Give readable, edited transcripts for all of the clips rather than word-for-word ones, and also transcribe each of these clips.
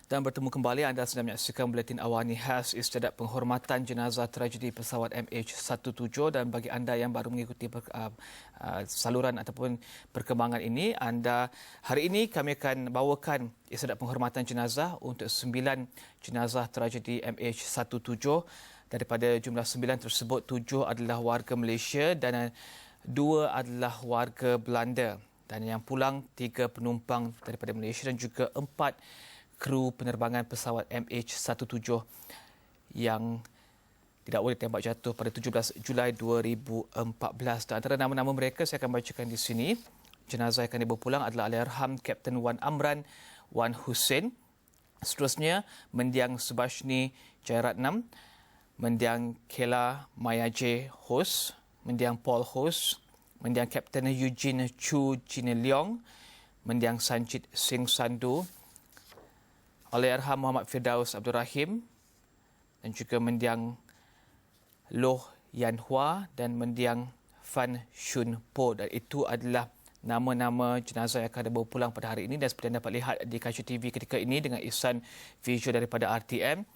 Dan bertemu kembali, anda sedang menyaksikan Buletin Awani khas Istiadat Penghormatan Jenazah Tragedi Pesawat MH17. Dan bagi anda yang baru mengikuti saluran ataupun perkembangan ini, hari ini kami akan bawakan Istiadat Penghormatan Jenazah untuk 9 jenazah tragedi MH17. Daripada jumlah 9 tersebut, 7 adalah warga Malaysia dan 2 adalah warga Belanda. Dan yang pulang 3 penumpang daripada Malaysia dan juga 4 kru penerbangan pesawat MH17 yang didakwa ditembak jatuh pada 17 Julai 2014. Dan antara nama-nama mereka saya akan bacakan di sini. Jenazah yang akan dibawa pulang adalah Allahyarham Kapten Wan Amran Wan Hussein. Seterusnya, Mendiang Subashni Jayaratnam, Mendiang Kela Mayaje Hos, Mendiang Paul Hos, Mendiang Kapten Eugene Chu Jin Leong, Mendiang Sanjit Singh Sandu, Allahyarham Muhammad Firdaus Abdul Rahim dan juga Mendiang Loh Yan Hua dan Mendiang Fan Shun Po. Dan itu adalah nama-nama jenazah yang akan dibawa pulang pada hari ini. Dan seperti anda dapat lihat di kaca TV ketika ini dengan ihsan visual daripada RTM,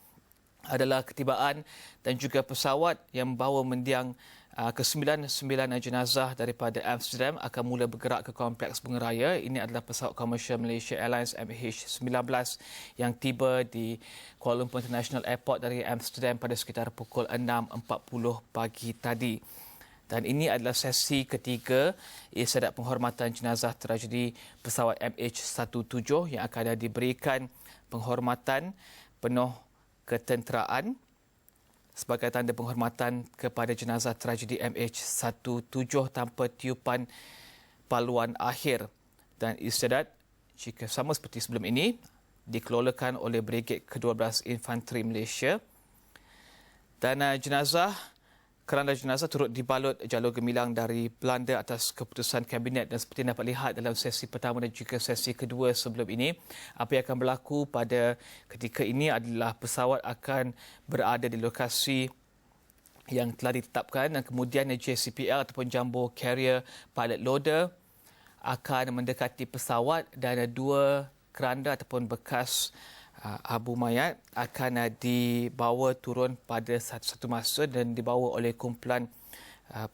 adalah ketibaan dan juga pesawat yang membawa mendiang ke-9 jenazah daripada Amsterdam akan mula bergerak ke Kompleks Bunga Raya. Ini adalah pesawat komersial Malaysia Airlines MH19 yang tiba di Kuala Lumpur International Airport dari Amsterdam pada sekitar pukul 6.40 pagi tadi. Dan ini adalah sesi ketiga Istiadat Penghormatan Jenazah Tragedi Pesawat MH17 yang akan diberikan penghormatan penuh ketenteraan sebagai tanda penghormatan kepada jenazah tragedi MH17 tanpa tiupan paluan akhir. Dan istiadat, jika sama seperti sebelum ini, dikelolakan oleh Brigade ke-12 Infanteri Malaysia. Dan keranda jenazah turut dibalut jalur gemilang dari Belanda atas keputusan Kabinet. Dan seperti dapat lihat dalam sesi pertama dan juga sesi kedua sebelum ini, apa yang akan berlaku pada ketika ini adalah pesawat akan berada di lokasi yang telah ditetapkan dan kemudian JCPL ataupun Jumbo Carrier Pilot Loader akan mendekati pesawat dan 2 keranda ataupun bekas abu mayat akan dibawa turun pada satu masa dan dibawa oleh kumpulan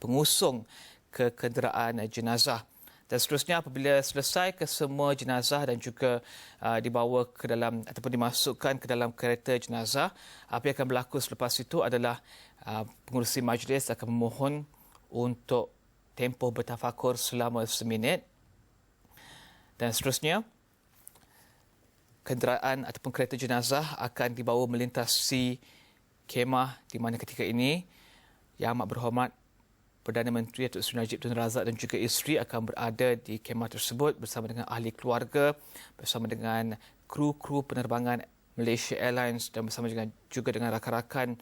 pengusung ke kenderaan jenazah. Dan seterusnya apabila selesai kesemua jenazah dan juga dibawa ke dalam ataupun dimasukkan ke dalam kereta jenazah, apa yang akan berlaku selepas itu adalah pengurusi majlis akan memohon untuk tempoh bertafakur selama seminit. Dan seterusnya, kenderaan ataupun kereta jenazah akan dibawa melintasi kemah di mana ketika ini Yang Amat Berhormat Perdana Menteri Datuk Seri Najib Tun Razak dan juga isteri akan berada di kemah tersebut bersama dengan ahli keluarga, bersama dengan kru-kru penerbangan Malaysia Airlines dan bersama juga dengan rakan-rakan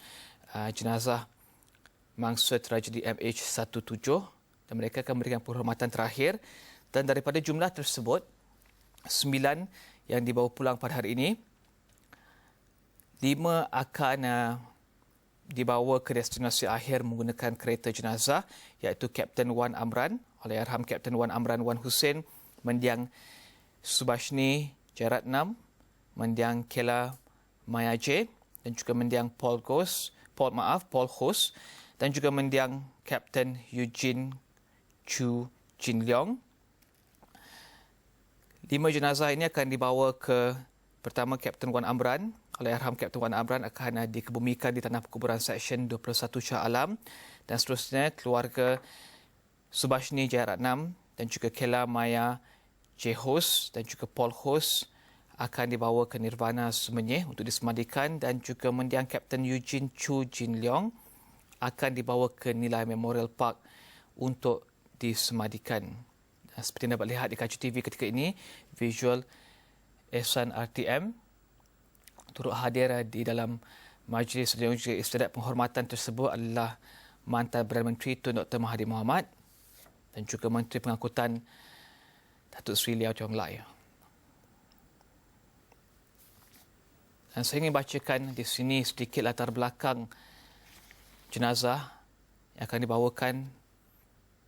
jenazah mangsa tragedi MH17, dan mereka akan memberikan penghormatan terakhir. Dan daripada jumlah tersebut, 9 yang dibawa pulang pada hari ini, 5 akan dibawa ke destinasi akhir menggunakan kereta jenazah, iaitu Kapten Wan Amran, Allahyarham Kapten Wan Amran Wan Hussein, Mendiang Subashni Jayaratnam, Mendiang Kela Mayaje dan juga Mendiang Paul Hos dan juga Mendiang Kapten Eugene Chu Jin Leong. 5 jenazah ini akan dibawa ke, pertama, Kapten Wan Amran. Allahyarham Kapten Wan Amran akan dikebumikan di Tanah Perkuburan Seksyen 21 Shah Alam. Dan seterusnya, keluarga Subashni Jayaratnam dan juga Kela Maya J. Hos dan juga Paul Hos akan dibawa ke Nirvana Semenyih untuk disemadikan, dan juga Mendiang Kapten Eugene Chu Jin Leong akan dibawa ke Nilai Memorial Park untuk disemadikan. Seperti yang dapat lihat di kaca TV ketika ini, visual ihsan RTM turut hadir di dalam majlis dan juga istiadat penghormatan tersebut adalah mantan Perdana Menteri Tun Dr. Mahathir Mohamad dan juga Menteri Pengangkutan Datuk Seri Liau Chong Lai. Dan saya ingin bacakan di sini sedikit latar belakang jenazah yang akan dibawakan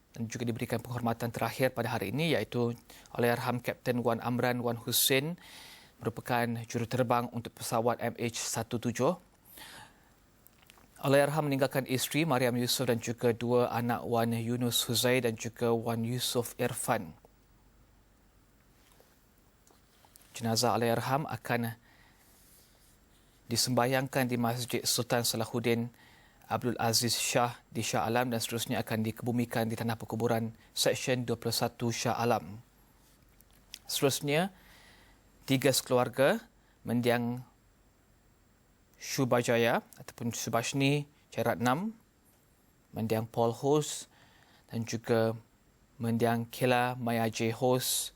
dan juga diberikan penghormatan terakhir pada hari ini, iaitu Allahyarham Kapten Wan Amran Wan Hussein merupakan juruterbang untuk pesawat MH17. Allahyarham meninggalkan isteri Mariam Yusof dan juga dua anak Wan Yunus Huzai dan juga Wan Yusof Irfan. Jenazah Allahyarham akan disembayangkan di Masjid Sultan Salahuddin Abdul Aziz Shah di Shah Alam dan seterusnya akan dikebumikan di tanah perkuburan Seksyen 21 Shah Alam. Seterusnya, 3 sekeluarga mendiang Shubajaya ataupun Subashni Jeratnam, mendiang Paul Hos dan juga mendiang Kela Mayaje Hos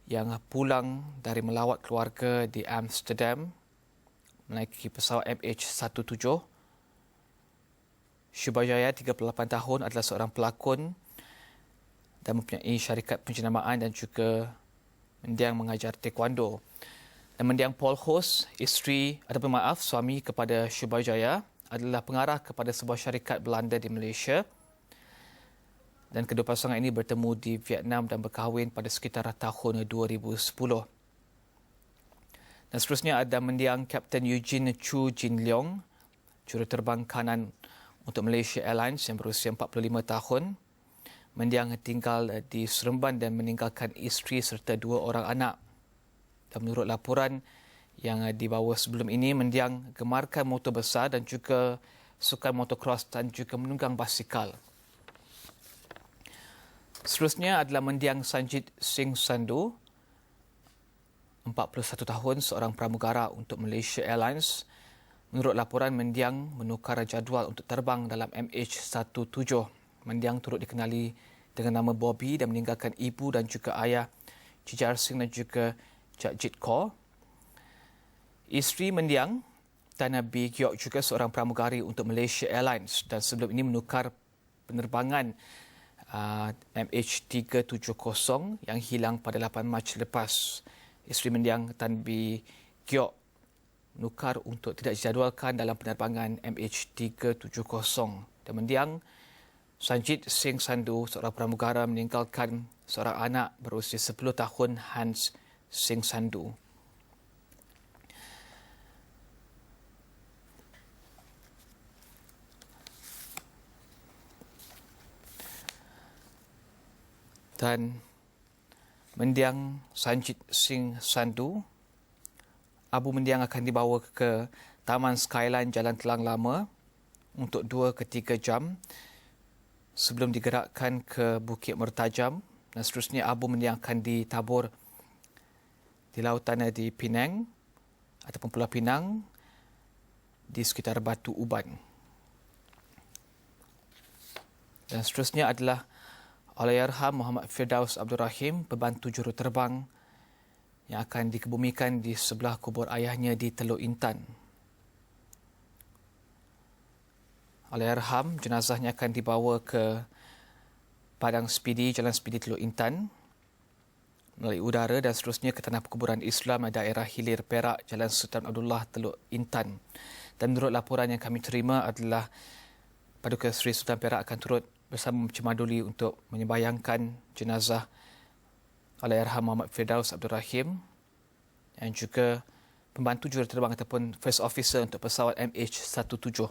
yang pulang dari melawat keluarga di Amsterdam menaiki pesawat MH17. Shubajaya, 38 tahun, adalah seorang pelakon dan mempunyai syarikat penjenamaan dan juga mendiang mengajar taekwondo. Dan mendiang Paul Hos, suami kepada Shubajaya, adalah pengarah kepada sebuah syarikat Belanda di Malaysia. Dan kedua pasangan ini bertemu di Vietnam dan berkahwin pada sekitar tahun 2010. Dan seterusnya ada mendiang Kapten Eugene Chu Jin Leong, juruterbang kanan untuk Malaysia Airlines yang berusia 45 tahun. Mendiang tinggal di Seremban dan meninggalkan isteri serta 2 orang anak. Dan menurut laporan yang dibawa sebelum ini, mendiang gemarkan motor besar dan juga sukan motocross dan juga menunggang basikal. Seterusnya adalah mendiang Sanjit Singh Sandhu, 41 tahun, seorang pramugara untuk Malaysia Airlines. Menurut laporan, mendiang menukar jadual untuk terbang dalam MH17. Mendiang turut dikenali dengan nama Bobby dan meninggalkan ibu dan juga ayah Jijar Singh dan juga Jagjeet Kaur. Isteri mendiang Tan B. Giok juga seorang pramugari untuk Malaysia Airlines dan sebelum ini menukar penerbangan MH370 yang hilang pada 8 Mac lepas. Isteri mendiang Tan B. Giok menukar untuk tidak dijadualkan dalam penerbangan MH370 dan mendiang Sanjit Singh Sandhu, seorang pramugara, meninggalkan seorang anak berusia 10 tahun, Hans Singh Sandhu. Dan mendiang Sanjit Singh Sandhu, abu mendiang akan dibawa ke Taman Skyline Jalan Kelang Lama untuk 2 ke 3 jam sebelum digerakkan ke Bukit Mertajam dan seterusnya abu mendiang akan ditabur di lautan di Penang ataupun Pulau Pinang di sekitar Batu Uban. Dan seterusnya adalah Allahyarham Muhammad Firdaus Abdul Rahim, pembantu juruterbang yang akan dikebumikan di sebelah kubur ayahnya di Teluk Intan. Allahyarham, jenazahnya akan dibawa ke Padang Spidi, Jalan Spidi Teluk Intan melalui udara dan seterusnya ke Tanah Perkuburan Islam daerah Hilir Perak, Jalan Sultan Abdullah, Teluk Intan. Dan menurut laporan yang kami terima adalah Paduka Seri Sultan Perak akan turut bersama Encik Maduli untuk menyembayangkan jenazah Allahyarham Muhammad Firdaus Abdul Rahim yang juga pembantu juruterbang ataupun first officer untuk pesawat MH17.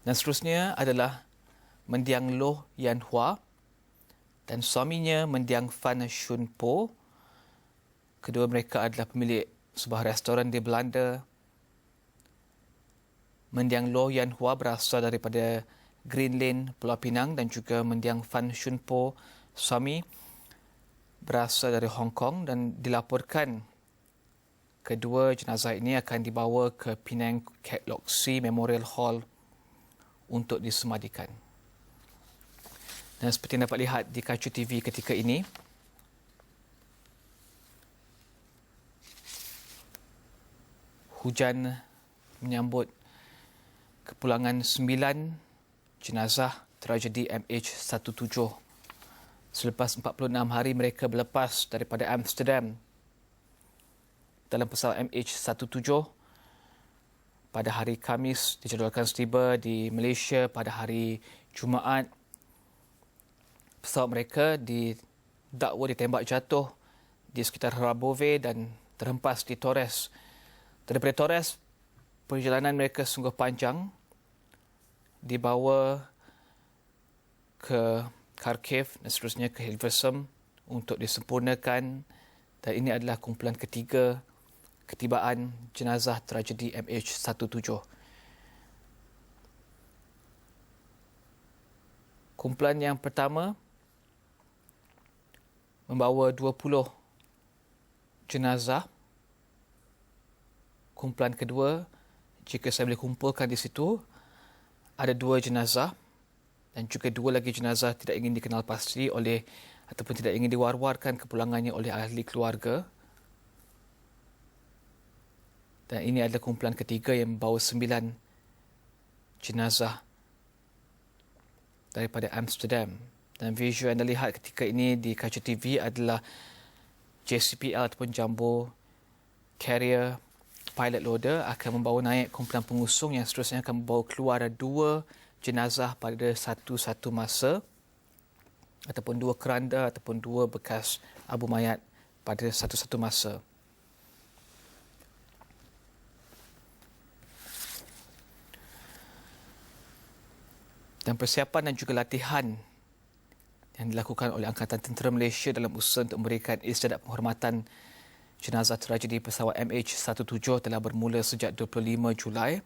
Dan seterusnya adalah mendiang Loh Yan Hua dan suaminya mendiang Fan Shun Po. Kedua mereka adalah pemilik sebuah restoran di Belanda. Mendiang Loh Yan Hua berasal daripada Green Lane, Pulau Pinang dan juga mendiang Fan Shun Po, suami, berasal dari Hong Kong dan dilaporkan kedua jenazah ini akan dibawa ke Penang Cat Lock Sea Memorial Hall untuk disemadikan. Dan seperti yang dapat lihat di kaca TV ketika ini, hujan menyambut kepulangan 9 jenazah tragedi MH17. Selepas 46 hari mereka berlepas daripada Amsterdam dalam pesawat MH17, pada hari Khamis dijadualkan setiba di Malaysia. Pada hari Jumaat, pesawat mereka didakwa ditembak jatuh di sekitar Rabove dan terhempas di Torres. Daripada Torres, perjalanan mereka sungguh panjang, dibawa ke Kharkiv dan seterusnya ke Hilversum untuk disempurnakan, dan ini adalah kumpulan ketiga ketibaan jenazah tragedi MH17. Kumpulan yang pertama membawa 20 jenazah. Kumpulan kedua, jika saya boleh kumpulkan di situ, ada 2 jenazah dan juga 2 lagi jenazah tidak ingin dikenal pasti oleh ataupun tidak ingin diwar-warkan kepulangannya oleh ahli keluarga. Dan ini adalah kumpulan ketiga yang membawa 9 jenazah daripada Amsterdam. Dan visual yang anda lihat ketika ini di kaca TV adalah JCPL ataupun Jumbo Carrier Pilot Loader akan membawa naik kumpulan pengusung yang seterusnya akan membawa keluar 2 jenazah pada satu masa, ataupun 2 keranda ataupun 2 bekas abu mayat pada satu masa. Dan persiapan dan juga latihan yang dilakukan oleh Angkatan Tentera Malaysia dalam usaha untuk memberikan istiadat penghormatan jenazah tragedi pesawat MH17 telah bermula sejak 25 Julai.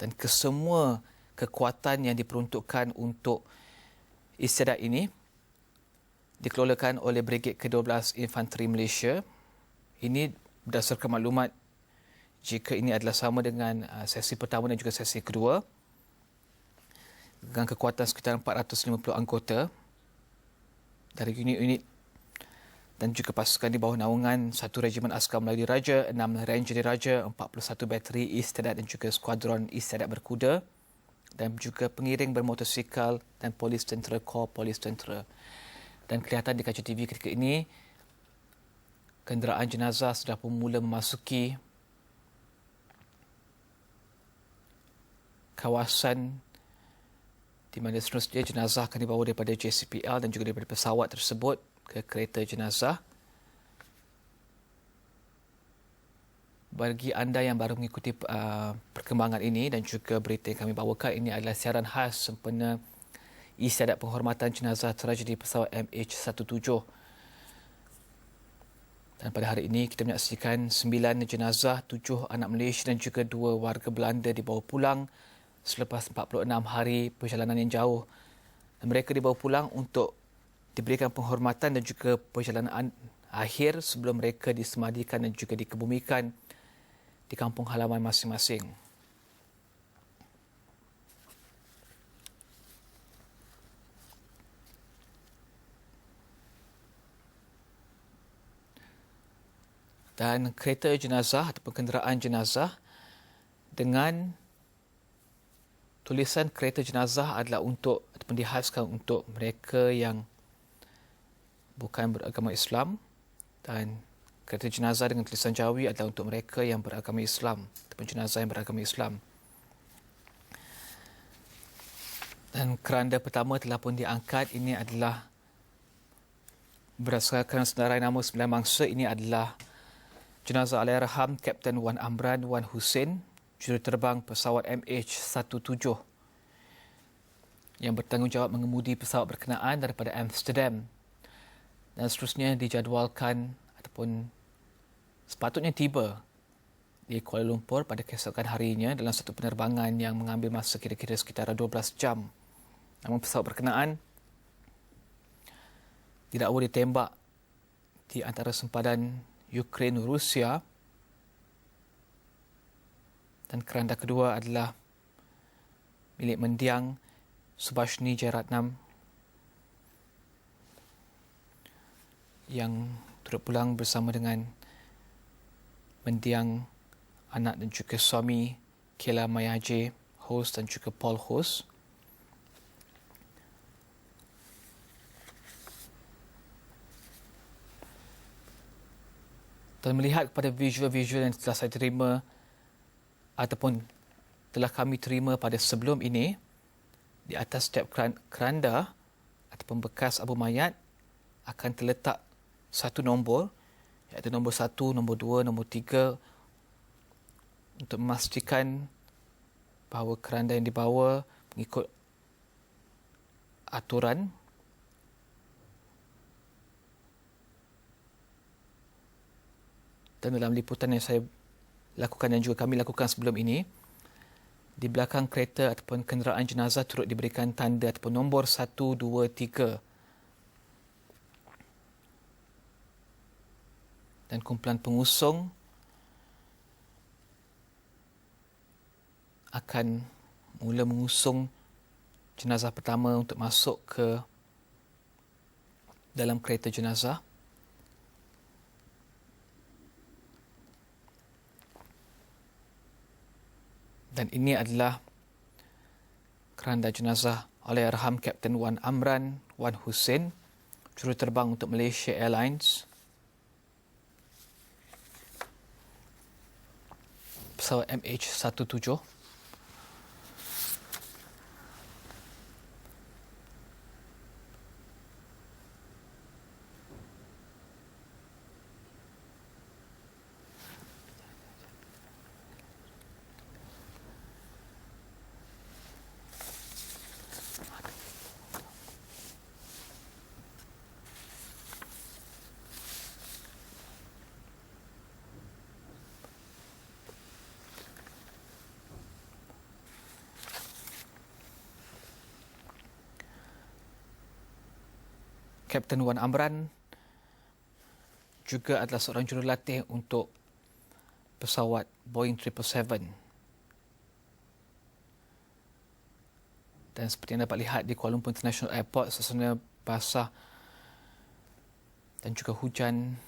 Dan kesemua kekuatan yang diperuntukkan untuk istiadat ini dikelolakan oleh Brigade ke-12 Infanteri Malaysia. Ini berdasarkan maklumat jika ini adalah sama dengan sesi pertama dan juga sesi kedua, dengan kekuatan sekitar 450 anggota dari unit-unit dan juga pasukan di bawah naungan 1 Regimen Askar Melayu Diraja, 6 Ranger Diraja, 41 bateri istiadat dan juga skuadron istiadat berkuda, dan juga pengiring bermotosikal dan polis tentera, Korps Polis Tentera. Dan kelihatan di kaca TV ketika ini, kenderaan jenazah sudah pun mula memasuki kawasan di mana seterusnya jenazah akan dibawa daripada JCPL dan juga daripada pesawat tersebut ke kereta jenazah. Bagi anda yang baru mengikuti perkembangan ini dan juga berita yang kami bawakan, ini adalah siaran khas sempena istiadat penghormatan jenazah tragedi pesawat MH17. Dan pada hari ini kita menyaksikan 9 jenazah, 7 anak Malaysia dan juga 2 warga Belanda dibawa pulang selepas 46 hari perjalanan yang jauh. Dan mereka dibawa pulang untuk diberikan penghormatan dan juga perjalanan akhir sebelum mereka disemadikan dan juga dikebumikan di kampung halaman masing-masing. Dan kereta jenazah ataupun kenderaan jenazah dengan tulisan kereta jenazah adalah untuk ataupun dihaskan untuk mereka yang bukan beragama Islam, dan kereta jenazah dengan tulisan Jawi adalah untuk mereka yang beragama Islam ataupun jenazah yang beragama Islam. Dan keranda pertama telah pun diangkat. Ini adalah berdasarkan senarai nama 9 mangsa. Ini adalah jenazah Allahyarham Kapten Wan Amran Wan Hussein, juruterbang pesawat MH17 yang bertanggungjawab mengemudi pesawat berkenaan daripada Amsterdam, dan seterusnya dijadualkan ataupun sepatutnya tiba di Kuala Lumpur pada keesokan harinya dalam satu penerbangan yang mengambil masa kira-kira sekitar 12 jam. Namun pesawat berkenaan didakwa ditembak di antara sempadan Ukraine-Rusia, dan keranda kedua adalah milik mendiang Subhashni Jayaratnam yang turut pulang bersama dengan mendiang anak dan juga suami Kela Mayaje Hos dan juga Paul Hos. Dan melihat kepada visual-visual yang telah saya terima ataupun telah kami terima pada sebelum ini, di atas setiap keranda ataupun bekas abu mayat akan terletak satu nombor, iaitu nombor 1, nombor 2, nombor 3, untuk memastikan bahawa keranda yang dibawa mengikut aturan. Dan dalam liputan yang saya lakukan dan juga kami lakukan sebelum ini, di belakang kereta ataupun kenderaan jenazah turut diberikan tanda ataupun nombor 1, 2, 3. Dan kumpulan pengusung akan mula mengusung jenazah pertama untuk masuk ke dalam kereta jenazah. Dan ini adalah keranda jenazah Allahyarham Kapten Wan Amran Wan Hussein, juruterbang untuk Malaysia Airlines. Pesawat MH17. Kapten Wan Amran juga adalah seorang jurulatih untuk pesawat Boeing 777. Dan seperti yang dapat lihat di Kuala Lumpur International Airport, suasana basah dan juga hujan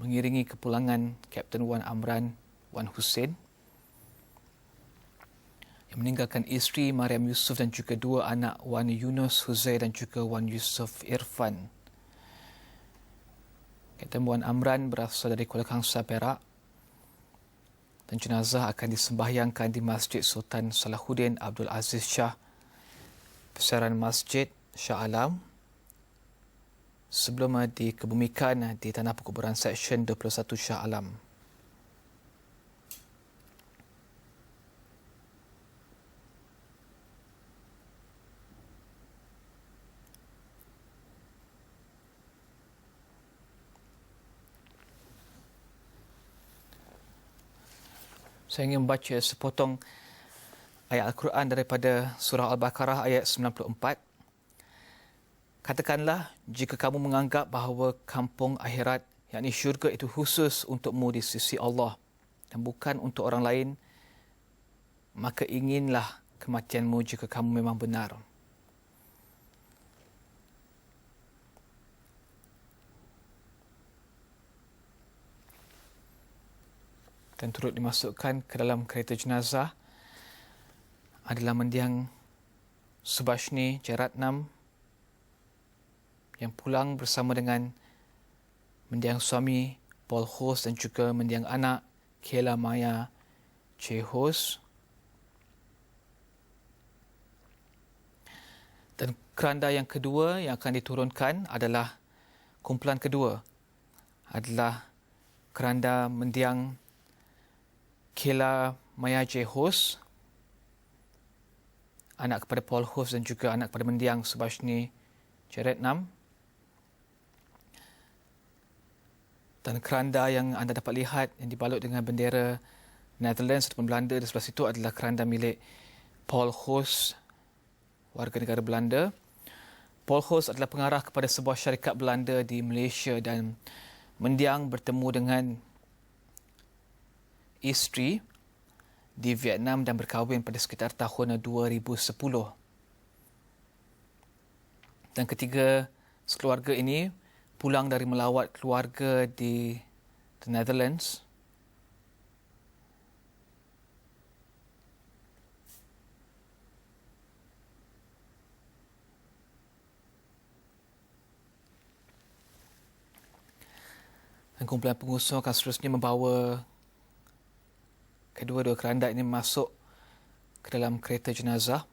mengiringi kepulangan Kapten Wan Amran Wan Hussein yang meninggalkan isteri Mariam Yusof dan juga dua anak, Wan Yunus Huzair dan juga Wan Yusof Irfan. Kapten Wan Amran berasal dari Kuala Kangsar, Perak, dan jenazah akan disembahyangkan di Masjid Sultan Salahuddin Abdul Aziz Shah, Pesaran Masjid Shah Alam, sebelum dikebumikan di Tanah Perkuburan Seksyen 21 Shah Alam. Saya ingin membaca sepotong ayat Al-Quran daripada surah Al-Baqarah ayat 94. Katakanlah, jika kamu menganggap bahawa kampung akhirat, yakni syurga, itu khusus untukmu di sisi Allah dan bukan untuk orang lain, maka inginlah kematianmu jika kamu memang benar. Dan turut dimasukkan ke dalam kereta jenazah adalah mendiang Subashni Jeratnam yang pulang bersama dengan mendiang suami Paul Hos dan juga mendiang anak Kela Maya Che Hos. Dan keranda yang kedua yang akan diturunkan adalah kumpulan kedua adalah keranda mendiang Kela Maya Che Hos, anak kepada Paul Hos dan juga anak kepada mendiang Subashni Jeratnam. Dan keranda yang anda dapat lihat yang dibalut dengan bendera Netherlands ataupun Belanda di sebelah situ adalah keranda milik Paul Hos, warga negara Belanda. Paul Hos adalah pengarah kepada sebuah syarikat Belanda di Malaysia dan mendiang bertemu dengan isteri di Vietnam dan berkahwin pada sekitar tahun 2010. Dan ketiga sekeluarga ini pulang dari melawat keluarga di The Netherlands. Dan kumpulan pengusung akan seterusnya membawa kedua-dua keranda ini masuk ke dalam kereta jenazah.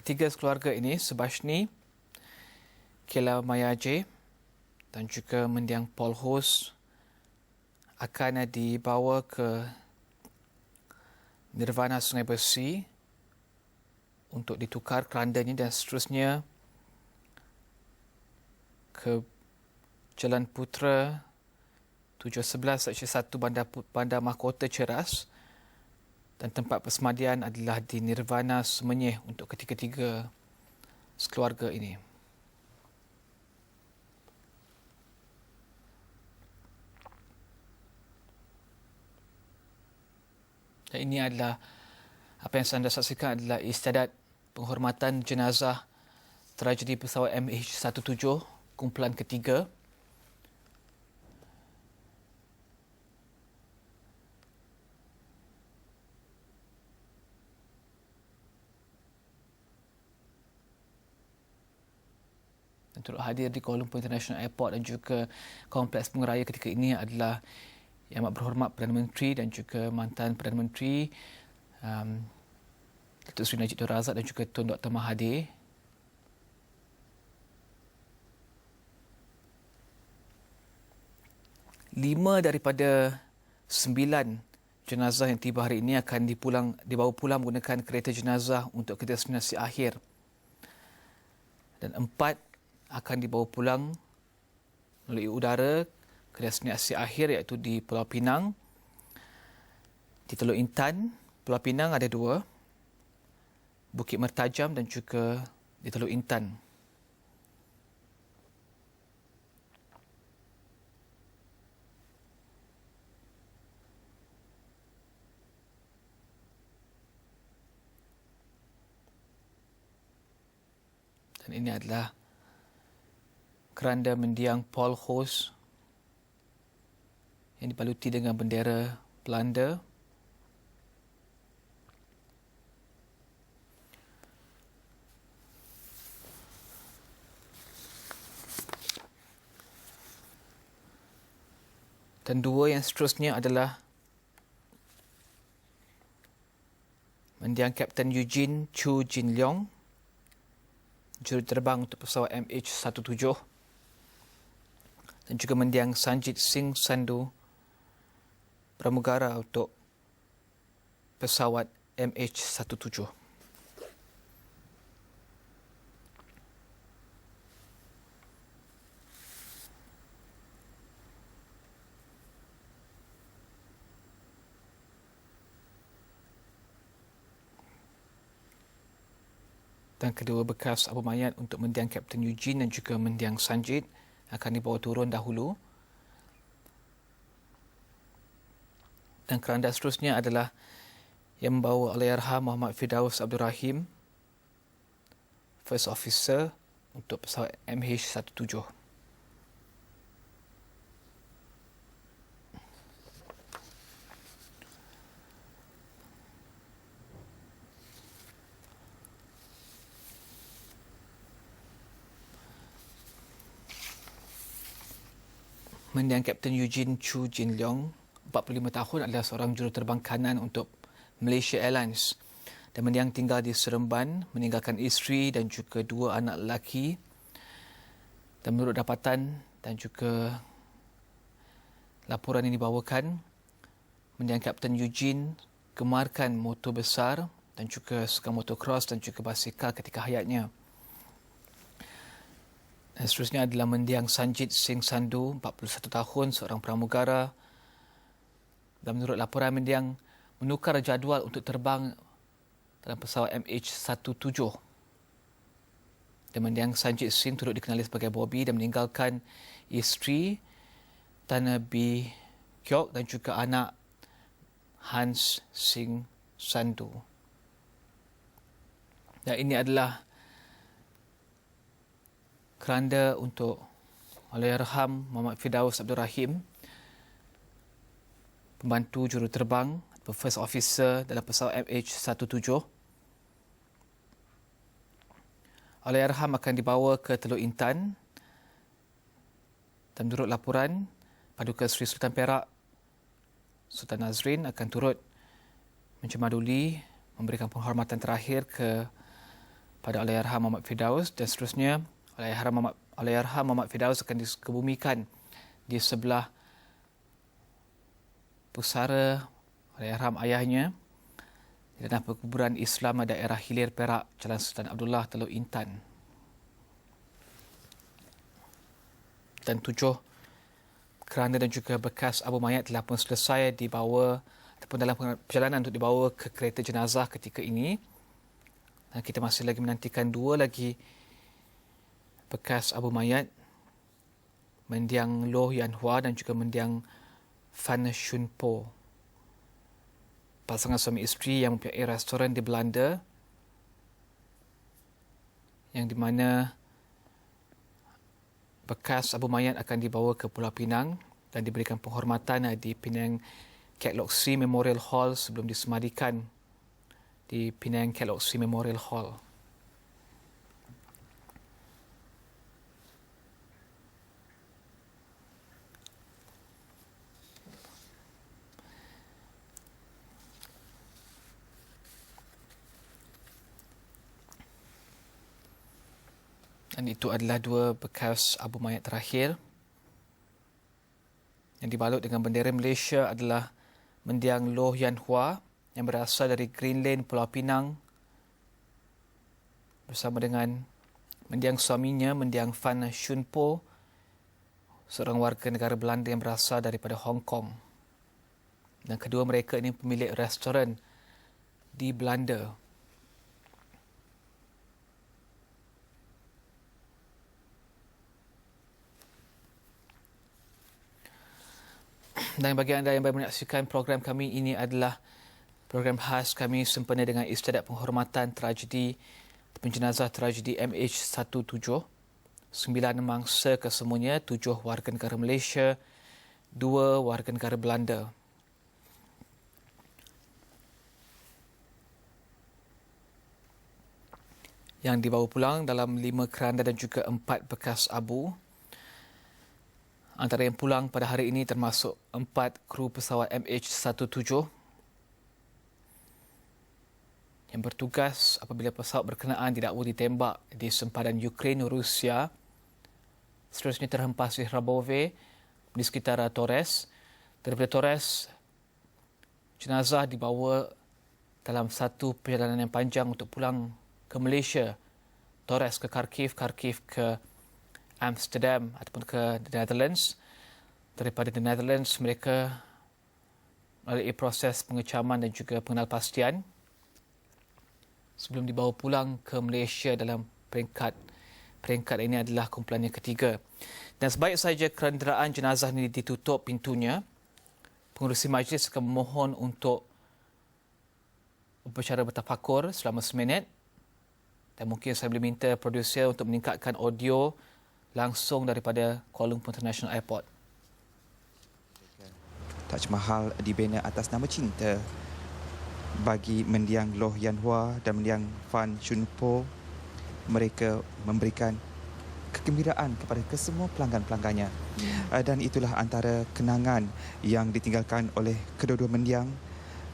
ketiga keluarga ini, Subashni, Kela Mayaje dan juga mendiang Paul Hos akan dibawa ke Nirvana Sungai Besi untuk ditukar kerandanya dan seterusnya ke Jalan Putra 711 Seksyen 1 Bandar Mahkota Ceras, dan tempat persemadian adalah di Nirvana Semenyih untuk ketiga-tiga sekeluarga ini. Dan ini adalah apa yang anda saksikan adalah istiadat penghormatan jenazah tragedi pesawat MH17 kumpulan ketiga. Dan turut hadir di Kuala Lumpur International Airport dan juga Kompleks Pengeraya ketika ini adalah Yang Amat Berhormat Perdana Menteri dan juga mantan Perdana Menteri Datuk Seri Najib Tun Razak dan juga Tun Dr. Mahathir. Lima daripada 9 jenazah yang tiba hari ini akan dibawa pulang menggunakan kereta jenazah untuk ke destinasi akhir. Dan 4 akan dibawa pulang melalui udara ke destinasi akhir, iaitu di Pulau Pinang, di Teluk Intan. Pulau Pinang ada 2, Bukit Mertajam dan juga di Teluk Intan. Dan ini adalah keranda mendiang Paul Hos yang dibaluti dengan bendera Belanda. Dan 2 yang seterusnya adalah mendiang Kapten Eugene Chu Jin Leong, juruterbang untuk pesawat MH17, dan juga mendiang Sanjit Singh Sandhu, pramugara untuk pesawat MH17. Dan kedua bekas abu mayat untuk mendiang Kapten Eugene dan juga mendiang Sanjit akan dibawa turun dahulu. Dan keranda seterusnya adalah yang membawa Allahyarham Muhammad Firdaus Abdul Rahim, First Officer untuk pesawat MH17. Mendiang Kapten Eugene Chu Jin Leong, 45 tahun, adalah seorang juruterbang kanan untuk Malaysia Airlines dan mendiang tinggal di Seremban, meninggalkan isteri dan juga 2 anak lelaki. Dan menurut dapatan dan juga laporan yang dibawakan, mendiang Kapten Eugene gemarkan motor besar dan juga suka motocross dan juga basikal ketika hayatnya. Dan seterusnya adalah mendiang Sanjit Singh Sandhu, 41 tahun, seorang pramugara. Dan menurut laporan, mendiang menukar jadual untuk terbang dalam pesawat MH17. Dan mendiang Sanjit Singh turut dikenali sebagai Bobby dan meninggalkan isteri Tana B. Kyok dan juga anak Hans Singh Sandhu. Dan ini adalah keranda untuk Allahyarham Muhammad Firdaus Abdul Rahim, pembantu juruterbang, First Officer dalam pesawat MH17. Allahyarham akan dibawa ke Teluk Intan dan menurut laporan, Paduka Seri Sultan Perak Sultan Nazrin akan turut mencemaduli memberikan penghormatan terakhir ke pada Allahyarham Muhammad Firdaus, dan seterusnya Allahyarham Muhammad Firdaus akan dikebumikan di sebelah pusara Allahyarham ayahnya di tanah perkuburan Islam daerah Hilir Perak, Jalan Sultan Abdullah, Teluk Intan. Dan 7 keranda dan juga bekas abu mayat telah pun selesai dibawa ataupun dalam perjalanan untuk dibawa ke kereta jenazah ketika ini. Dan kita masih lagi menantikan 2 lagi bekas abu mayat, mendiang Loh Yan Hua dan juga mendiang Fan Shun Po, pasangan suami isteri yang mempunyai restoran di Belanda, yang di mana bekas abu mayat akan dibawa ke Pulau Pinang dan diberikan penghormatan di Penang Kek Lok Si Memorial Hall sebelum disemadikan di Penang Kek Lok Si Memorial Hall. Dan itu adalah 2 bekas abu mayat terakhir. Yang dibalut dengan bendera Malaysia adalah mendiang Loh Yan Hua yang berasal dari Green Lane, Pulau Pinang, bersama dengan mendiang suaminya, mendiang Fan Shun Po, seorang warga negara Belanda yang berasal daripada Hong Kong. Dan kedua mereka ini pemilik restoran di Belanda. Dan bagi anda yang baru menyaksikan program kami, ini adalah program khas kami sempena dengan istiadat penghormatan tragedi jenazah tragedi MH17. 9 mangsa kesemuanya, 7 warga negara Malaysia, 2 warga negara Belanda. Yang dibawa pulang dalam 5 keranda dan juga 4 bekas abu. Antara yang pulang pada hari ini termasuk 4 kru pesawat MH17 yang bertugas apabila pesawat berkenaan didakwa ditembak di sempadan Ukraine, Rusia. Seterusnya terhempas di Hrabove di sekitar Torres. Daripada Torres, jenazah dibawa dalam satu perjalanan yang panjang untuk pulang ke Malaysia. Torres ke Kharkiv, Kharkiv ke Amsterdam ataupun ke The Netherlands. Daripada The Netherlands, mereka melalui proses pengecaman dan juga pengenalpastian sebelum dibawa pulang ke Malaysia dalam peringkat ini adalah kumpulan yang ketiga. Dan sebaik saja kenderaan jenazah ini ditutup pintunya, pengurusi majlis akan memohon untuk upacara bertafakur selama seminit. Dan mungkin saya boleh minta produser untuk meningkatkan audio langsung daripada Kuala Lumpur International Airport. Taj Mahal dibina atas nama cinta bagi mendiang Loh Yan Hua dan mendiang Fan Shun Po. Mereka memberikan kegembiraan kepada kesemua pelanggan-pelanggannya. Dan itulah antara kenangan yang ditinggalkan oleh kedua-dua mendiang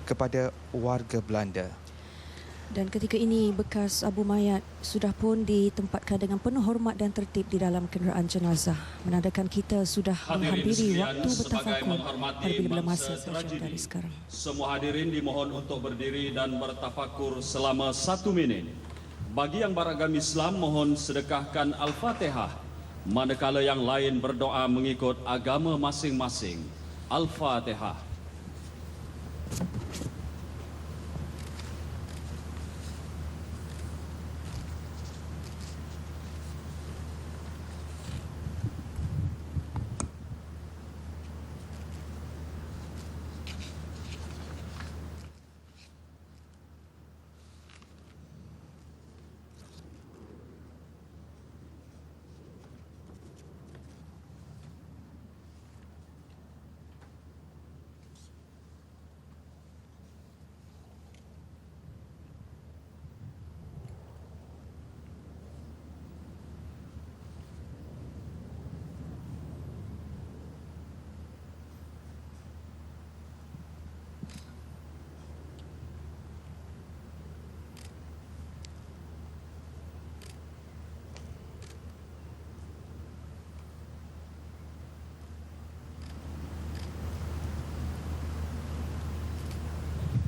kepada warga Belanda. Dan ketika ini bekas abu mayat sudah pun ditempatkan dengan penuh hormat dan tertib di dalam kenderaan jenazah, menandakan kita sudah menghampiri waktu bertafakur pada bila-bila masa sejauh dari sekarang. Semua hadirin dimohon untuk berdiri dan bertafakur selama 1 minit. Bagi yang beragama Islam, mohon sedekahkan Al-Fatihah, manakala yang lain berdoa mengikut agama masing-masing. Al-Fatihah.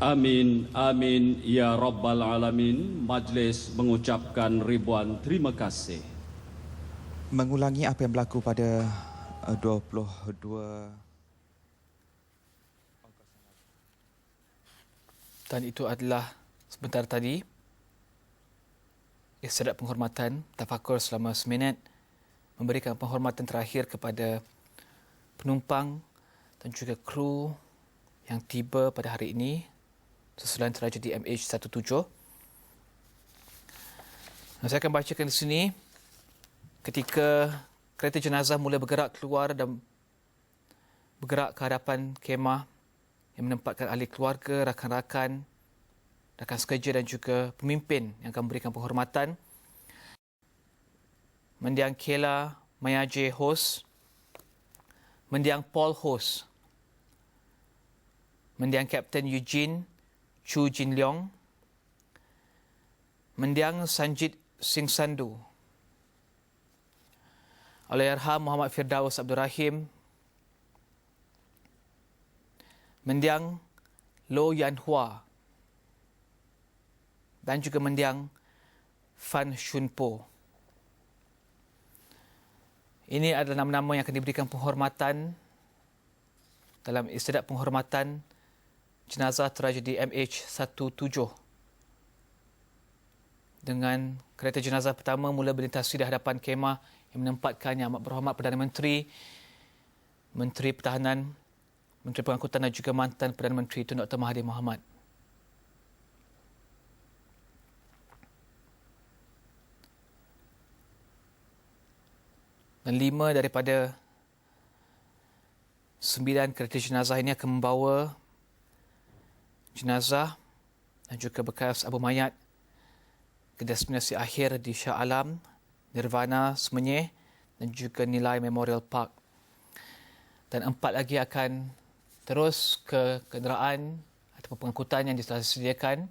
Amin, amin, ya Rabbal Alamin. Majlis mengucapkan ribuan terima kasih. Mengulangi apa yang berlaku pada 22 Dan itu adalah sebentar tadi istiadat penghormatan tafakur selama seminit, memberikan penghormatan terakhir kepada penumpang dan juga kru yang tiba pada hari ini susulan tragedi MH17. Saya akan bacakan di sini ketika kereta jenazah mula bergerak keluar dan bergerak ke hadapan kemah yang menempatkan ahli keluarga, rakan-rakan, rakan sekerja dan juga pemimpin yang akan memberikan penghormatan. Mendiang Kela Mayaje Hos, Mendiang Paul Hos, Mendiang Kapten Eugene Chu Jin Leong, Mendiang Sanjit Singh Sandu, Allahyarham Muhammad Firdaus Abdul Rahim, Mendiang Lo Yan Hua dan juga Mendiang Fan Shun Po. Ini adalah nama-nama yang akan diberikan penghormatan dalam istiadat penghormatan jenazah tragedi MH17. Dengan kereta jenazah pertama mula berlintasi di hadapan kemah yang menempatkan Yang Amat Berhormat Perdana Menteri, Menteri Pertahanan, Menteri Pengangkutan dan juga mantan Perdana Menteri Tun Dr. Mahathir Mohamad. Dan 5 daripada 9 kereta jenazah ini akan membawa jenazah dan juga bekas abu mayat ke destinasi akhir di Shah Alam, Nirvana, Semenyih dan juga Nilai Memorial Park. Dan 4 lagi akan terus ke kenderaan ataupun pengangkutan yang telah disediakan,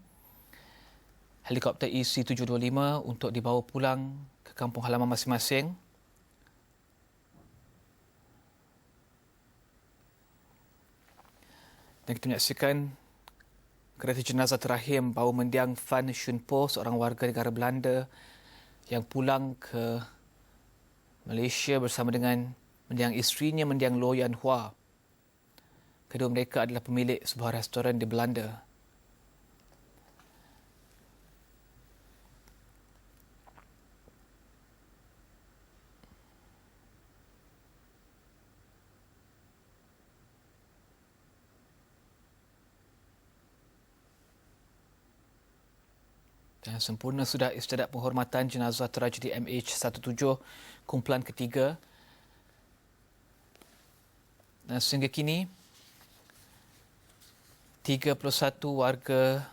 helikopter EC-725 untuk dibawa pulang ke kampung halaman masing-masing. Dan kita menyaksikan kereta jenazah terakhir membawa mendiang Fan Shun Po, seorang warga negara Belanda yang pulang ke Malaysia bersama dengan mendiang isterinya, mendiang Lo Yan Hua. Kedua mereka adalah pemilik sebuah restoran di Belanda. Dan sempurna sudah istiadat penghormatan jenazah tragedi MH17 kumpulan ketiga. Dan sehingga kini 31 warga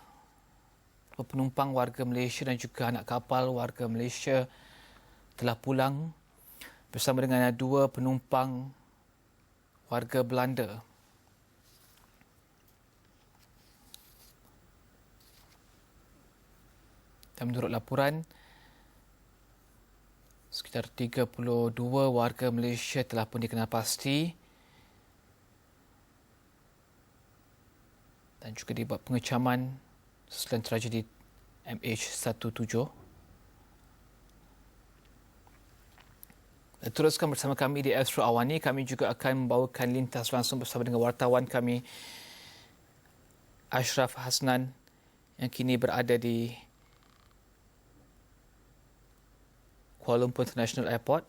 penumpang warga Malaysia dan juga anak kapal warga Malaysia telah pulang bersama dengan 2 penumpang warga Belanda. Dan menurut laporan, sekitar 32 warga Malaysia telah pun dikenal pasti dan juga dibuat pengecaman susulan tragedi MH17. Dan teruskan bersama kami di Astro Awani. Kami juga akan membawakan lintas langsung bersama dengan wartawan kami Ashraf Hasnan yang kini berada di Kuala Lumpur International Airport.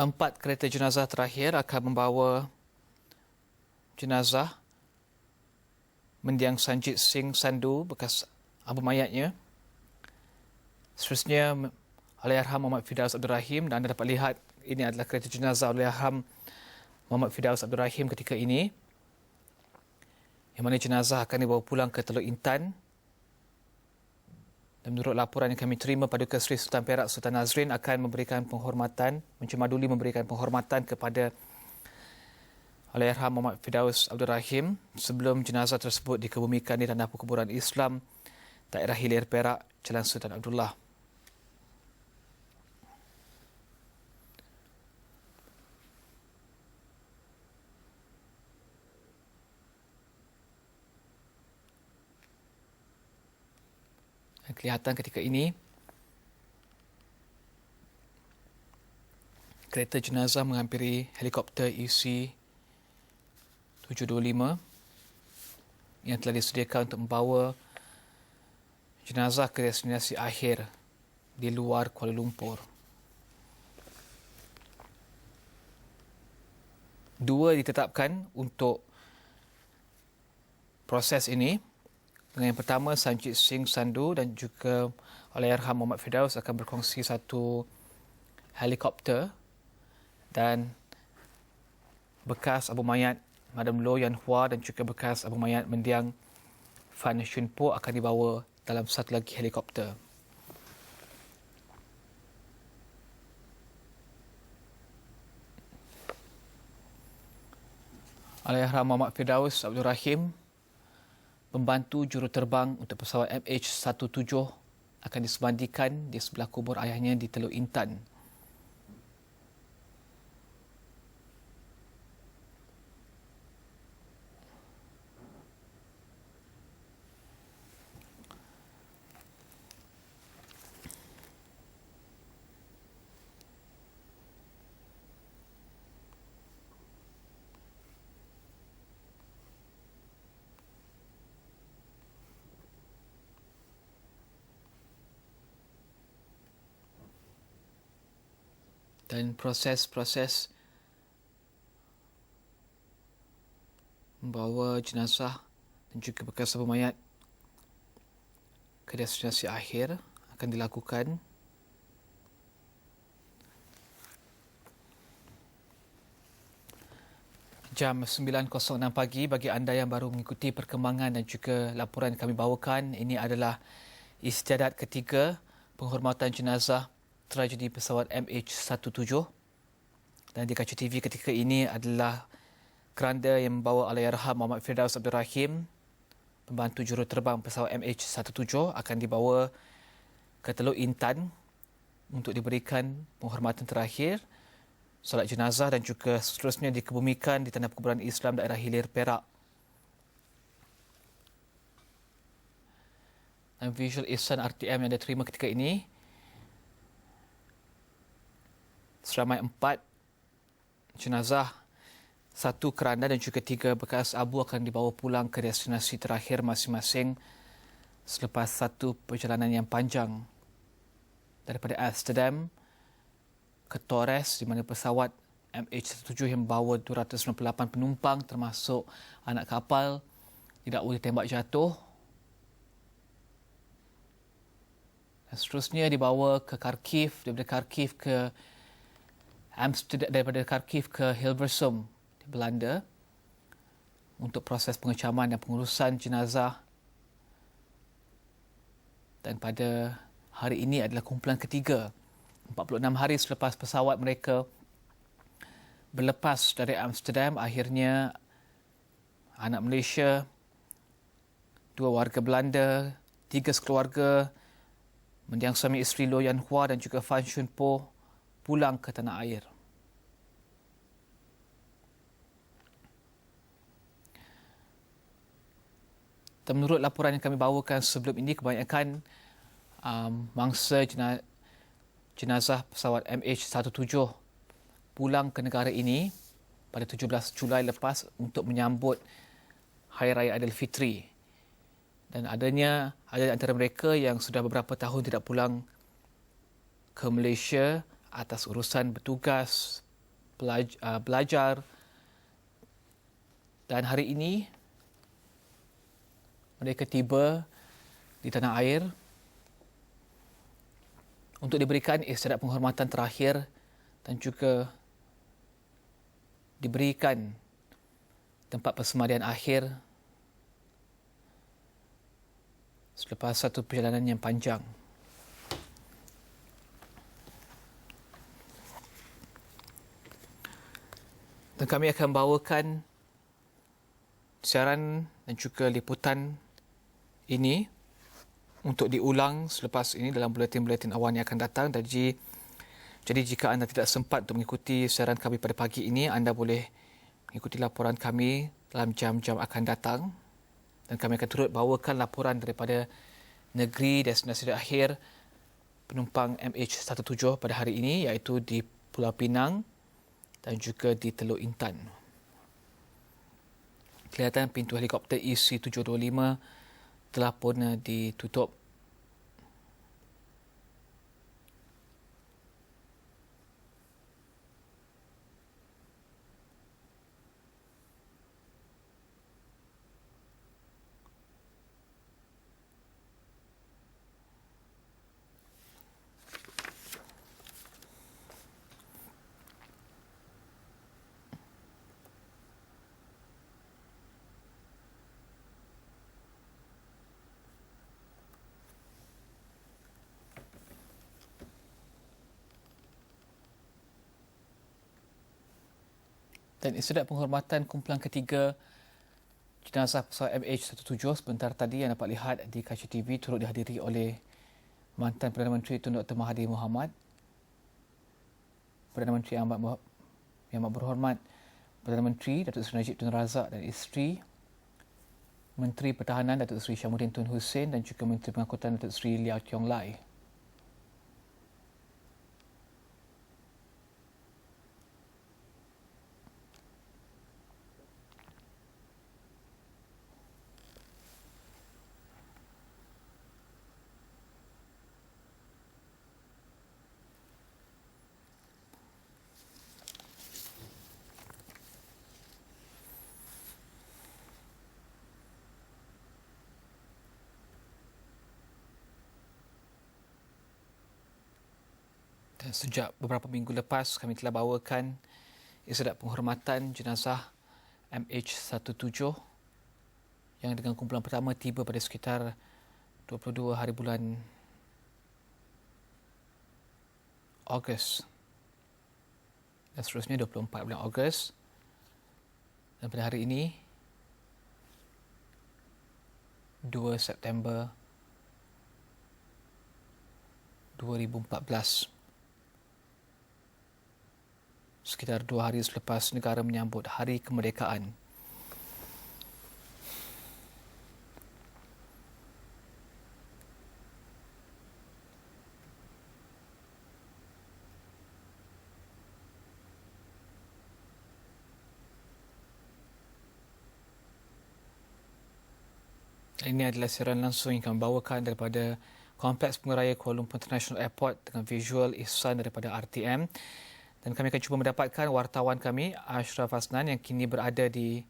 Empat kereta jenazah terakhir akan membawa jenazah mendiang Sanjit Singh Sandu, bekas abu mayatnya. Seterusnya Allahyarham Muhammad Firdaus Abdul Rahim, dan anda dapat lihat ini adalah kereta jenazah Allahyarham Muhammad Firdaus Abdul Rahim ketika ini, yang mana jenazah akan dibawa pulang ke Teluk Intan. Dan menurut laporan yang kami terima, Paduka Seri Sultan Perak Sultan Nazrin akan memberikan penghormatan, mencemaduli memberikan penghormatan kepada Allahyarham Muhammad Firdaus Abdul Rahim sebelum jenazah tersebut dikebumikan di tanah perkuburan Islam daerah Hilir Perak, Jalan Sultan Abdullah. Dan kelihatan ketika ini kereta jenazah menghampiri helikopter EC-725 yang telah disediakan untuk membawa jenazah ke destinasi akhir di luar Kuala Lumpur. 2 ditetapkan untuk proses ini. Dengan yang pertama, Sanjit Singh Sandhu dan juga Allahyarham Muhammad Firdaus akan berkongsi satu helikopter, dan bekas abu mayat Madam Loh Yan Hua dan juga bekas abu mayat mendiang Fan Shun Po akan dibawa dalam satu lagi helikopter. Allahyarham Muhammad Firdaus Abdul Rahim, pembantu juruterbang untuk pesawat MH17, akan disemandikan di sebelah kubur ayahnya di Teluk Intan. Dan proses-proses membawa jenazah dan juga bekas abu mayat ke destinasi akhir akan dilakukan. Jam 9.06 pagi bagi anda yang baru mengikuti perkembangan dan juga laporan yang kami bawakan. Ini adalah istiadat ketiga penghormatan jenazah tragedi pesawat MH17, dan di kaca TV ketika ini adalah keranda yang membawa Allahyarham Muhammad Firdaus Abdul Rahim, pembantu juruterbang pesawat MH17, akan dibawa ke Teluk Intan untuk diberikan penghormatan terakhir, solat jenazah dan juga seterusnya dikebumikan di tanah perkuburan Islam daerah Hilir Perak. Dan visual ihsan RTM yang diterima ketika ini, seramai 4 jenazah, 1 keranda dan juga 3 bekas abu akan dibawa pulang ke destinasi terakhir masing-masing selepas satu perjalanan yang panjang daripada Amsterdam ke Torres, di mana pesawat MH17 yang membawa 298 penumpang termasuk anak kapal tidak boleh tembak jatuh. Dan seterusnya dibawa ke Kharkiv, daripada Kharkiv ke Amsterdam, daripada Kharkiv ke Hilversum di Belanda untuk proses pengecaman dan pengurusan jenazah. Dan pada hari ini adalah kumpulan ketiga, 46 hari selepas pesawat mereka berlepas dari Amsterdam. Akhirnya anak Malaysia, 2 warga Belanda, 3 sekeluarga mendiang suami isteri Loh Yan Hua dan juga Fan Shun Po pulang ke tanah air. Dan menurut laporan yang kami bawakan sebelum ini, kebanyakan mangsa jenazah pesawat MH17 pulang ke negara ini pada 17 Julai lepas untuk menyambut Hari Raya Aidilfitri. Dan ada antara mereka yang sudah beberapa tahun tidak pulang ke Malaysia atas urusan bertugas, belajar. Dan hari ini mereka tiba di tanah air untuk diberikan istiadat penghormatan terakhir dan juga diberikan tempat persemadian akhir selepas satu perjalanan yang panjang. Dan kami akan bawakan siaran dan juga liputan ini untuk diulang selepas ini dalam buletin-buletin awal yang akan datang. Jadi jika anda tidak sempat untuk mengikuti siaran kami pada pagi ini, anda boleh mengikuti laporan kami dalam jam-jam akan datang. Dan kami akan turut bawakan laporan daripada negeri destinasi akhir penumpang MH17 pada hari ini, iaitu di Pulau Pinang dan juga di Teluk Intan. Kelihatan pintu helikopter EC725 telah pun ditutup. Dan istiadat penghormatan kumpulan ketiga jenazah pesawat MH17 sebentar tadi yang dapat lihat di kaca TV turut dihadiri oleh mantan Perdana Menteri Tun Dr. Mahathir Mohamad, Perdana Menteri yang amat berhormat Perdana Menteri Datuk Seri Najib Tun Razak dan isteri, Menteri Pertahanan Datuk Seri Syamuddin Tun Hussein dan juga Menteri Pengangkutan Datuk Seri Liau Tiong Lai. Dan sejak beberapa minggu lepas, kami telah bawakan istiadat penghormatan jenazah MH17 yang dengan kumpulan pertama tiba pada sekitar 22 hari bulan Ogos. Dan seterusnya 24 bulan Ogos. Dan pada hari ini, 2 September 2014. Sekitar 2 hari selepas negara menyambut Hari Kemerdekaan. Ini adalah siaran langsung yang kami bawakan daripada Kompleks Pengeraya Kuala Lumpur International Airport dengan visual ihsan daripada RTM. Dan kami akan cuba mendapatkan wartawan kami, Ashraf Hasnan, yang kini berada di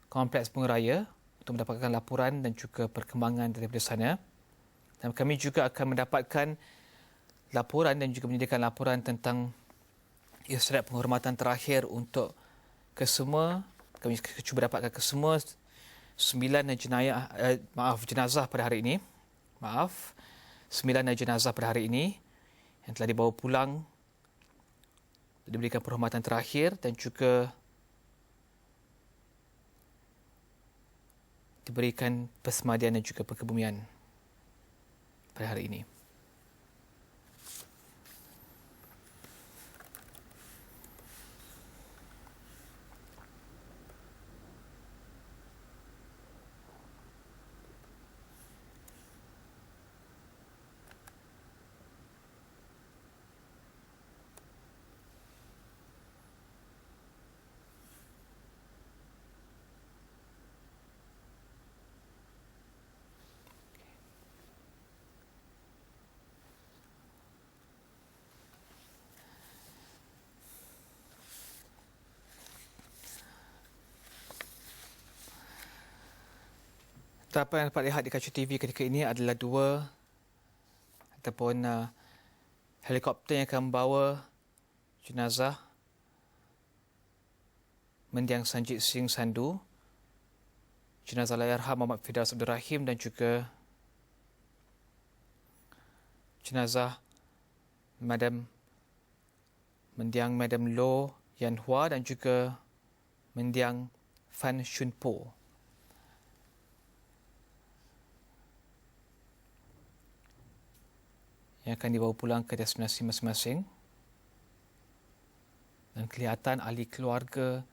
Kompleks Pengeraya untuk mendapatkan laporan dan juga perkembangan daripada sana. Dan kami juga akan mendapatkan laporan dan juga menyediakan laporan tentang istiadat penghormatan terakhir untuk kesemua. Kami cuba dapatkan kesemua 9 jenazah pada hari ini. 9 jenazah pada hari ini yang telah dibawa pulang, diberikan penghormatan terakhir dan juga diberikan persemadian dan juga perkebumian pada hari ini. Apa yang dapat lihat di kaca TV ketika ini adalah helikopter yang akan membawa jenazah mendiang Sanjit Singh Sandu, jenazah Allahyarham Muhammad Firdaus Abdul Rahim dan juga jenazah mendiang Madam Loh Yan Hua dan juga mendiang Fan Shunpo. Yang akan dibawa pulang ke destinasi masing-masing. Dan kelihatan ahli keluarga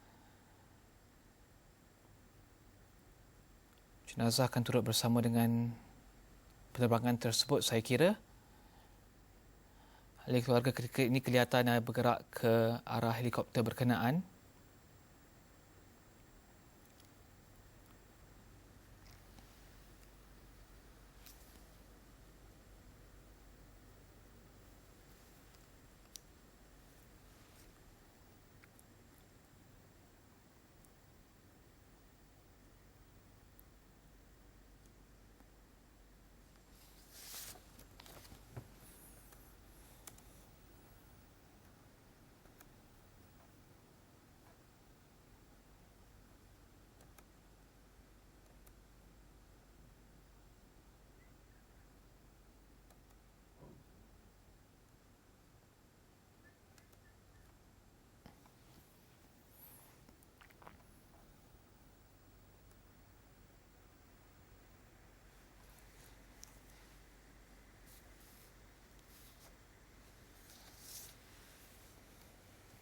jenazah akan turut bersama dengan penerbangan tersebut, saya kira. Ahli keluarga ketika ini kelihatan bergerak ke arah helikopter berkenaan.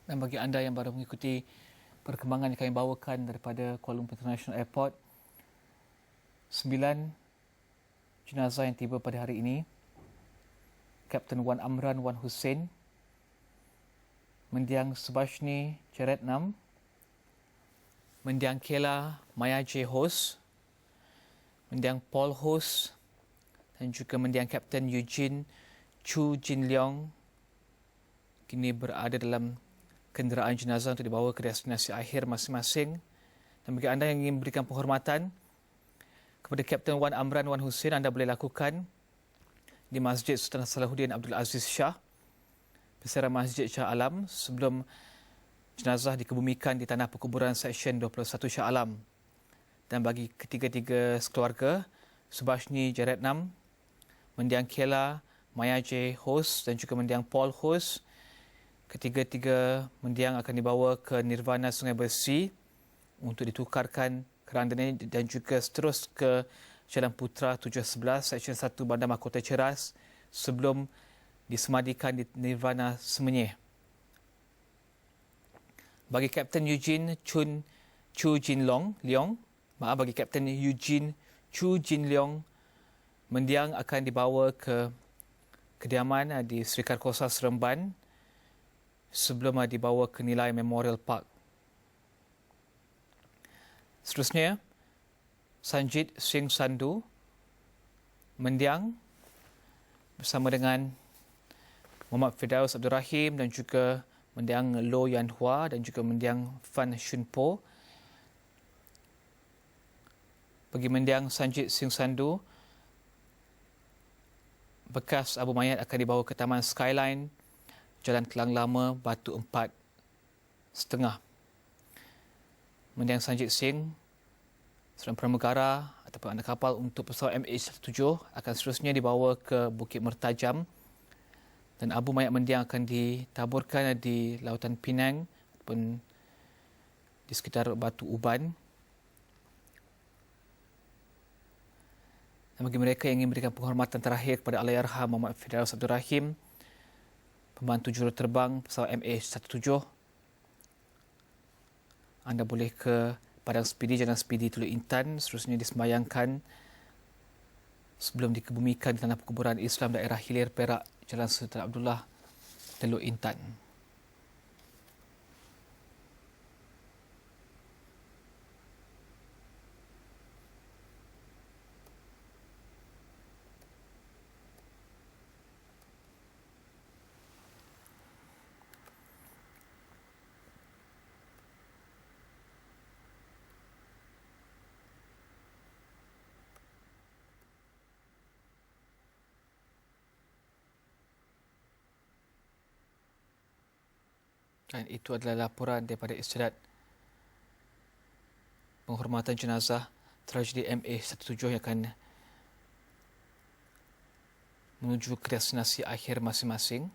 Dan bagi anda yang baru mengikuti perkembangan yang kami bawakan daripada Kuala Lumpur International Airport, 9 jenazah yang tiba pada hari ini. Kapten Wan Amran Wan Hussein, mendiang Subashni Jeretnam, mendiang Kela Maya J. Hos, mendiang Paul Hos dan juga mendiang Kapten Eugene Chu Jin Leong kini berada dalam kenderaan jenazah untuk dibawa ke destinasi akhir masing-masing. Dan bagi anda yang ingin memberikan penghormatan kepada Kapten Wan Amran Wan Hussein, anda boleh lakukan di Masjid Sultan Salahuddin Abdul Aziz Shah bersama Masjid Shah Alam sebelum jenazah dikebumikan di tanah perkuburan Seksyen 21 Shah Alam. Dan bagi ketiga-tiga sekeluarga, Subashni Jeretnam, mendiang Kela Maya J. Hos dan juga mendiang Paul Hos, ketiga-tiga mendiang akan dibawa ke Nirvana Sungai Besi untuk ditukarkan kerandanya dan juga terus ke Jalan Putra 711, Seksyen 1 Bandar Mahkota Ceras sebelum disemadikan di Nirvana Semenyih. Bagi Kapten Eugene Chu Jin Leong, bagi Kapten Eugene Chu Jin Leong, mendiang akan dibawa ke kediaman di Sri Karkosa Seremban sebelum dibawa ke Nilai Memorial Park. Seterusnya, Sanjit Singh Sandhu, mendiang bersama dengan Muhammad Firdaus Abdul Rahim dan juga mendiang Lo Yan Hua dan juga mendiang Fan Shunpo. Bagi mendiang Sanjit Singh Sandhu, bekas abu mayat akan dibawa ke Taman Skyline, Jalan Kelang Lama, Batu 4.5. Mendiang Sanjit Singh, seorang pramugara ataupun anak kapal untuk pesawat MH17 akan seterusnya dibawa ke Bukit Mertajam dan abu mayat mendiang akan ditaburkan di Lautan Penang ataupun di sekitar Batu Uban. Dan bagi mereka yang ingin memberikan penghormatan terakhir kepada Allahyarham Muhammad Firdaus Abdul Rahim, pembantu juruterbang pesawat MH17, anda boleh ke Padang Spidi, Jalan Spidi Teluk Intan, seterusnya disembayangkan sebelum dikebumikan di tanah perkuburan Islam daerah Hilir Perak, Jalan Sultan Abdullah, Teluk Intan. Dan itu adalah laporan daripada istiadat penghormatan jenazah tragedi MH17 yang akan menuju ke destinasi akhir masing-masing.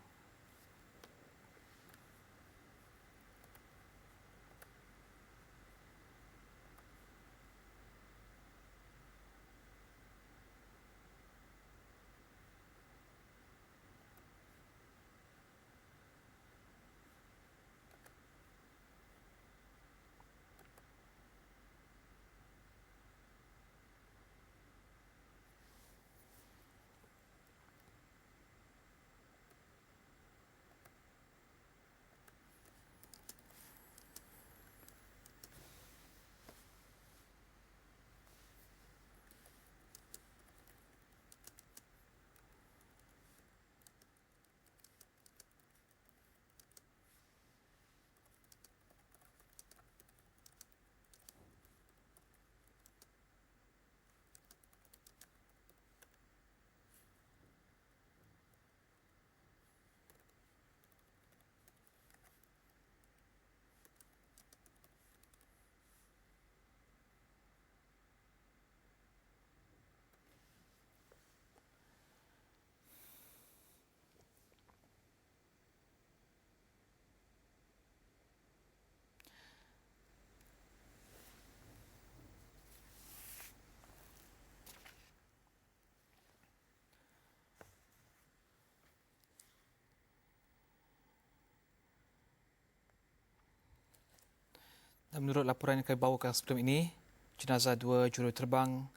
Dan menurut laporan yang kami bawakan sebelum ini, jenazah dua juruterbang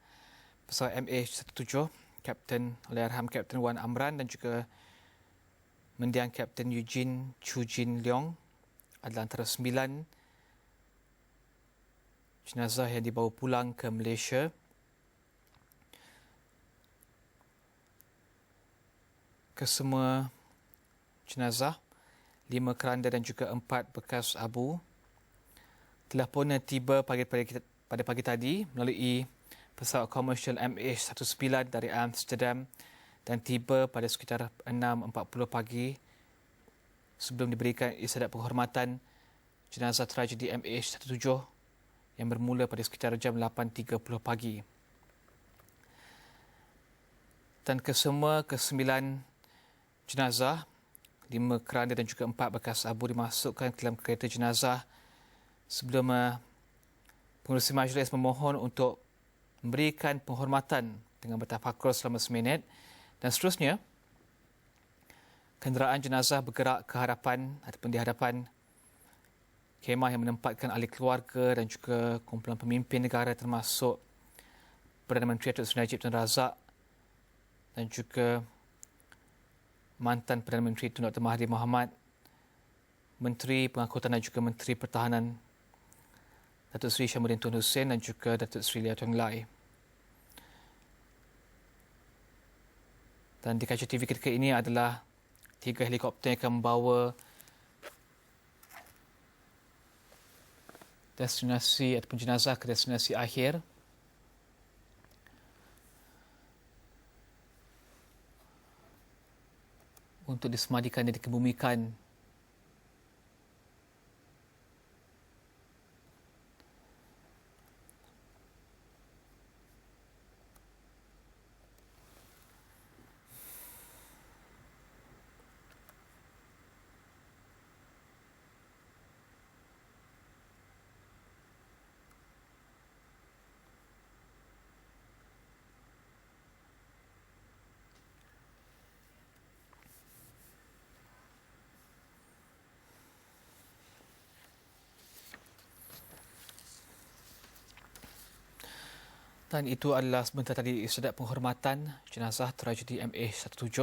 pesawat MH17, Kapten Allahyarham Kapten Wan Amran dan juga mendiang Kapten Eugene Chu Jin Leong adalah antara 9 jenazah yang dibawa pulang ke Malaysia. Kesemua jenazah, 5 keranda dan juga 4 bekas abu telah pun tiba pada pagi tadi melalui pesawat komersial MH19 dari Amsterdam dan tiba pada sekitar 6.40 pagi sebelum diberikan isyarat penghormatan jenazah tragedi MH17 yang bermula pada sekitar jam 8.30 pagi. Dan kesemua ke-9 jenazah, 5 keranda dan juga 4 bekas abu dimasukkan ke dalam kereta jenazah sebelum pengurusi majlis memohon untuk memberikan penghormatan dengan bertafakur selama seminit dan seterusnya kenderaan jenazah bergerak ke hadapan ataupun di hadapan kemah yang menempatkan ahli keluarga dan juga kumpulan pemimpin negara termasuk Perdana Menteri Datuk Seri Najib Tun Razak dan juga mantan Perdana Menteri Tun Dr. Mahathir Mohamad, Menteri Pengangkutan dan juga Menteri Pertahanan Datuk Seri Syamsuddin Tun Hussein dan juga Datuk Seri Lia Tong Lai. Dan di kaca TV ketika ini adalah 3 helikopter yang akan membawa destinasi ataupun jenazah ke destinasi akhir. Untuk disemadikan dan dikebumikan dan itu adalah sebentar tadi isyarat penghormatan jenazah tragedi MH17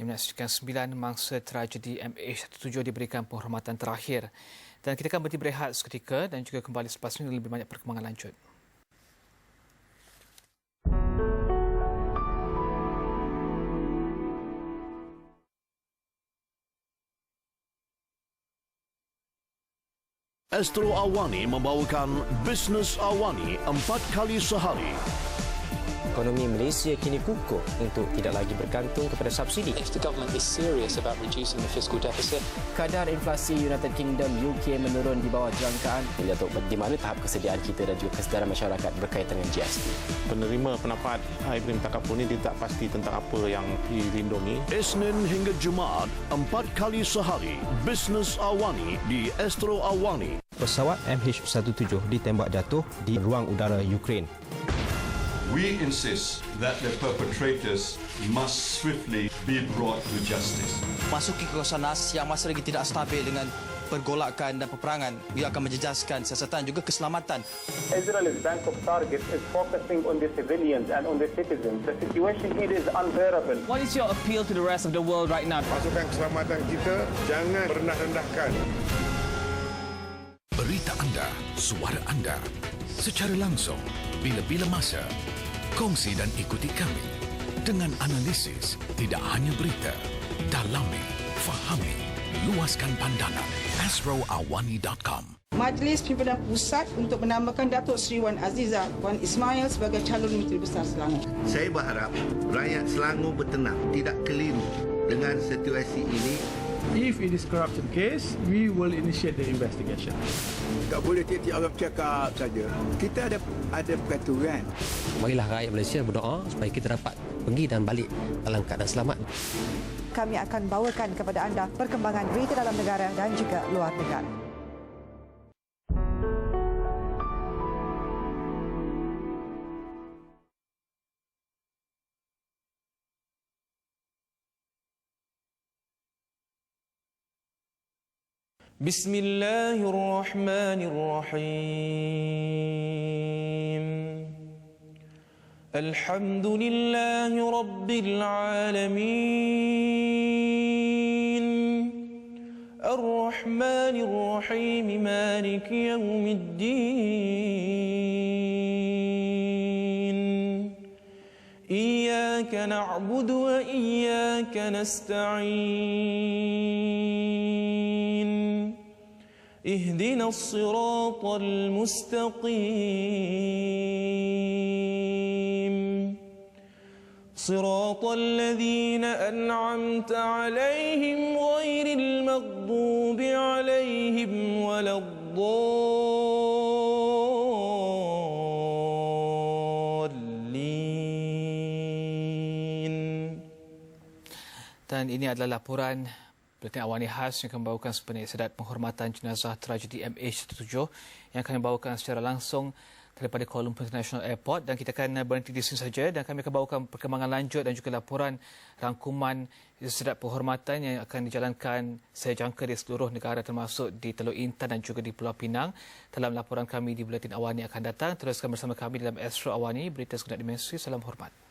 yang menyaksikan 9 mangsa tragedi MH17 diberikan penghormatan terakhir. Dan kita akan berhenti berehat seketika dan juga kembali selepas ini lebih banyak perkembangan lanjut. Astro Awani membawakan Bisnes Awani 4 kali sehari. Ekonomi Malaysia kini kukuh untuk tidak lagi bergantung kepada subsidi. If the government is serious about reducing the fiscal deficit, Kadar inflasi United Kingdom UK menurun di bawah jangkaan. Datuk, di mana tahap kesediaan kita dan juga kesedaran masyarakat berkaitan dengan GST? Penerima pendapat Ibrahim Takapur ini tidak pasti tentang apa yang dilindungi. Isnin hingga Jumaat 4 kali sehari. Bisnes Awani di Astro Awani. Pesawat MH17 ditembak jatuh di ruang udara Ukraine. We insist that the perpetrators must swiftly be brought to justice. Masuki kawasan NAS yang masih lagi tidak stabil dengan pergolakan dan peperangan, ia akan menjejaskan siasatan juga keselamatan. Israel's bank of targets is focusing on the civilians and on the citizens. The situation here is unbearable. What is your appeal to the rest of the world right now? Pasukan keselamatan kita jangan rendah-rendahkan. Berita anda, suara anda, secara langsung, bila-bila masa. Kongsi dan ikuti kami dengan analisis, tidak hanya berita. Dalami, fahami, luaskan pandangan. astroawani.com. Majlis Pimpinan Pusat untuk menambahkan Datuk Seri Wan Azizah Wan Ismail sebagai calon Menteri Besar Selangor. Saya berharap rakyat Selangor bertenang, tidak keliru dengan situasi ini. If it is corruption case, we will initiate the investigation. Tak boleh tiap-tiap orang cakap saja. Kita ada peraturan. Marilah rakyat Malaysia berdoa supaya kita dapat pergi dan balik dalam keadaan selamat. Kami akan bawakan kepada anda perkembangan berita dalam negara dan juga luar negara. Bismillahirrahmanirrahim. Alhamdulillahi Rabbil Alamin. Ar-Rahmanir-Rahim. Maliki Yawmiddin. Iyyaka na'budu wa iyyaka nasta'in. Ihdina as-siratal mustaqim. صراط الذين أنعمت عليهم غير المغضوب عليهم ولا الضالين. Dan ini adalah laporan Buletin Awani khas yang akan membawakan sepenuhnya sedat penghormatan jenazah tragedi MH17 yang akan membawakan secara langsung daripada Kuala Lumpur International Airport, dan kita akan berhenti di sini saja dan kami akan bawakan perkembangan lanjut dan juga laporan rangkuman sedat penghormatan yang akan dijalankan saya jangka di seluruh negara termasuk di Teluk Intan dan juga di Pulau Pinang dalam laporan kami di Buletin Awani akan datang. Teruskan bersama kami dalam Astro Awani, berita segenap dimensi. Salam hormat.